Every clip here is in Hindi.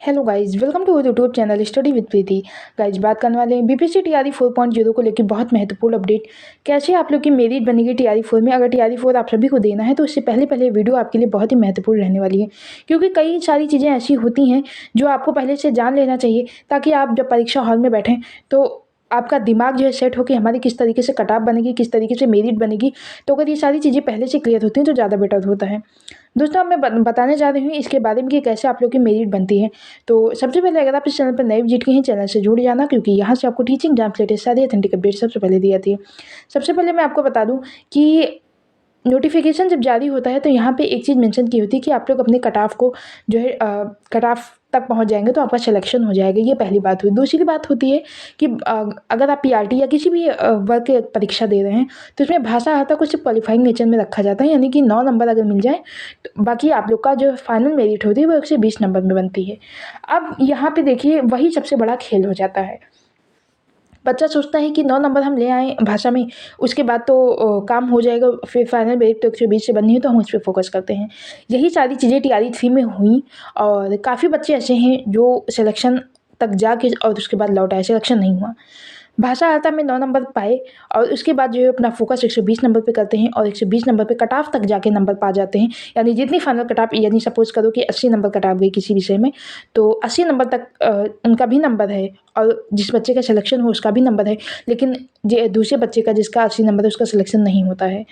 Hello guys, welcome to YouTube channel study with Preeti. Guys, बात करने वाले हैं बीपीएससी टीआरई 4.0 को लेकर बहुत महत्वपूर्ण अपडेट। कैसे आप लोग की मेरिट बनेगी टीआरई 4 में। अगर टीआरई 4 आप सभी को देना है तो इससे पहले वीडियो आपके लिए बहुत ही महत्वपूर्ण रहने वाली है, क्योंकि कई सारी चीज़ें ऐसी होती हैं जो आपको पहले से जान लेना चाहिए, ताकि आप जब परीक्षा हॉल में बैठें तो आपका दिमाग जो है सेट हो कि हमारी किस तरीके से कट ऑफ बनेगी, किस तरीके से मेरिट बनेगी। तो अगर ये सारी चीज़ें पहले से क्लियर होती हैं तो ज़्यादा बेटर होता है। दोस्तों, अब मैं बताने जा रही हूँ इसके बारे में कि कैसे आप लोग की मेरिट बनती है। तो सबसे पहले अगर आप इस चैनल पर नए विजिट किए हैं, चैनल से जुड़ जाना, क्योंकि यहाँ से आपको टीचिंग एग्जाम से लेटेस्ट सारी ऑथेंटिक अपडेट सबसे पहले दी जाती है। सबसे पहले मैं आपको बता दूँ कि नोटिफिकेशन जब जारी होता है तो यहाँ पे एक चीज़ मेंशन की होती है कि आप लोग अपने कट ऑफ को जो है कट ऑफ तक पहुँच जाएंगे तो आपका सिलेक्शन हो जाएगा। ये पहली बात हुई। दूसरी बात होती है कि अगर आप पीआरटी या किसी भी वर्ग की परीक्षा दे रहे हैं तो इसमें भाषा आता को सिर्फ क्वालिफाइंग नेचर में रखा जाता है, यानी कि 9 नंबर अगर मिल जाए तो बाकी आप लोग का जो फाइनल मेरिट होती है वो 120 नंबर में बनती है। अब यहाँ पे देखिए, वही सबसे बड़ा खेल हो जाता है। बच्चा सोचता है कि 9 नंबर हम ले आए भाषा में, उसके बाद तो काम हो जाएगा, फिर फाइनल मेरिट तो 120 से बननी है, तो हम उस पर फोकस करते हैं। यही सारी चीज़ें टीआरई 3 में हुई और काफ़ी बच्चे ऐसे हैं जो सिलेक्शन तक जाके और उसके बाद लौट आए, सिलेक्शन नहीं हुआ। भाषा आता में 9 नंबर पाए और उसके बाद जो है अपना फोकस 120 नंबर पे करते हैं और 120 नंबर पे कट ऑफ तक जाके नंबर पा जाते हैं। यानी जितनी फाइनल कट ऑफ, यानी सपोज करो कि 80 नंबर कट ऑफ गई किसी विषय में, तो 80 नंबर तक उनका भी नंबर है और जिस बच्चे का सिलेक्शन हो उसका भी नंबर है, लेकिन दूसरे बच्चे का जिसका 80 नंबर है उसका सिलेक्शन नहीं होता है।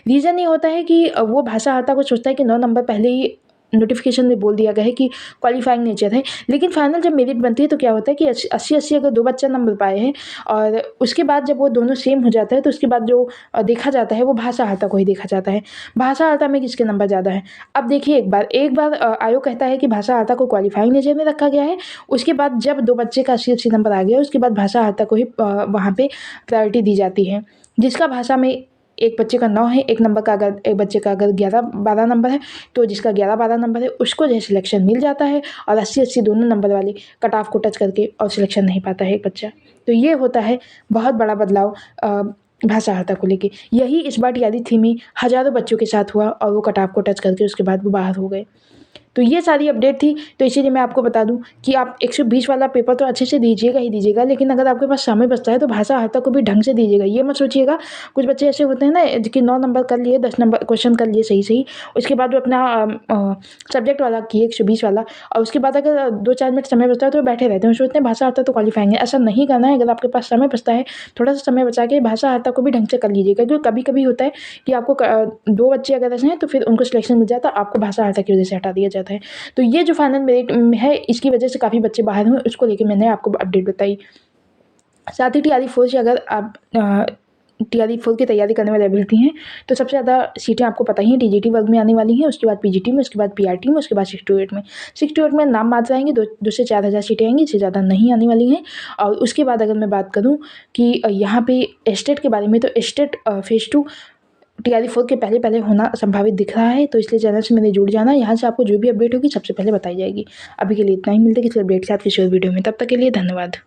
रीज़न ये होता है कि वो भाषा आता को सोचता है कि 9 नंबर पहले ही नोटिफिकेशन में बोल दिया गया है कि क्वालिफाइंग नेचर है, लेकिन फाइनल जब मेरिट बनती है तो क्या होता है कि 80-80 अगर दो बच्चा नंबर पाए हैं और उसके बाद जब वो दोनों सेम हो जाता है तो उसके बाद जो देखा जाता है वो भाषा हाता को ही देखा जाता है। भाषा हाता में किसके नंबर ज़्यादा है। अब देखिए, एक बार आयोग कहता है कि भाषा हाता को क्वालिफाइंग नेचर में रखा गया है, उसके बाद जब दो बच्चे का 80-80 नंबर आ गया उसके बाद भाषा हाता को ही वहाँ पर प्रायोरिटी दी जाती है। जिसका भाषा में एक बच्चे का 9 है, एक बच्चे का अगर 11-12 नंबर है तो जिसका 11-12 नंबर है उसको जो है सिलेक्शन मिल जाता है, और 80-80 दोनों नंबर वाले कट ऑफ को टच करके और सिलेक्शन नहीं पाता है एक बच्चा। तो ये होता है बहुत बड़ा बदलाव भाषा हाता को लेके। यही इस बार टीआरई 3 में हज़ारों बच्चों के साथ हुआ और वो कट ऑफ को टच करके उसके बाद वो बाहर हो गए। तो ये सारी अपडेट थी, तो इसीलिए मैं आपको बता दूं कि आप 120 वाला पेपर तो अच्छे से दीजिएगा ही दीजिएगा, लेकिन अगर आपके पास समय बचता है तो भाषा हाता को भी ढंग से दीजिएगा। ये मत सोचिएगा, कुछ बच्चे ऐसे होते हैं ना कि 9 नंबर कर लिए, 10 नंबर क्वेश्चन कर लिए सही उसके बाद वो अपना सब्जेक्ट वाला किए 120 वाला, और उसके बाद अगर 2-4 मिनट समय बचता है तो बैठे रहते हैं, सोचते हैं भाषा हाता तो क्वालिफाइंग है। ऐसा नहीं करना है। अगर आपके पास समय बचता है, थोड़ा सा समय बचा के भाषा हाता को भी ढंग से कर लीजिएगा, क्योंकि कभी कभी होता है कि आपको 2 बच्चे अगर ऐसे हैं तो फिर उनको सिलेक्शन मिल जाता है, आपको भाषा हाता की वजह से हटा दिया जाता है। तो ये जो फाइनल मेरिट है इसकी वजह से काफ़ी बच्चे बाहर हुए, उसको लेके मैंने आपको अपडेट बताई। साथ ही टीआरई 4 से अगर आप टीआरई 4 की तैयारी करने वाले अभ्यर्थी हैं तो सबसे ज़्यादा सीटें आपको पता ही हैं, टीजीटी वर्ग में आने वाली हैं, उसके बाद पीजीटी में, उसके बाद पीआरटी में, उसके बाद 6 to 8 में। 6 to 8 में नाम मात्र आएंगे, 2 से 4 हज़ार सीटें आएंगी, इससे ज़्यादा नहीं आने वाली हैं। और उसके बाद अगर मैं बात करूँ कि यहाँ पे स्टेट के बारे में, तो स्टेट फेज़ 2 टीआरई 4 के पहले होना संभावित दिख रहा है, तो इसलिए चैनल से मैंने जुड़ जाना। यहाँ से आपको जो भी अपडेट होगी सबसे पहले बताई जाएगी। अभी के लिए इतना ही, मिलते किसी अपडेट के साथ किसी और वीडियो में, तब तक के लिए धन्यवाद।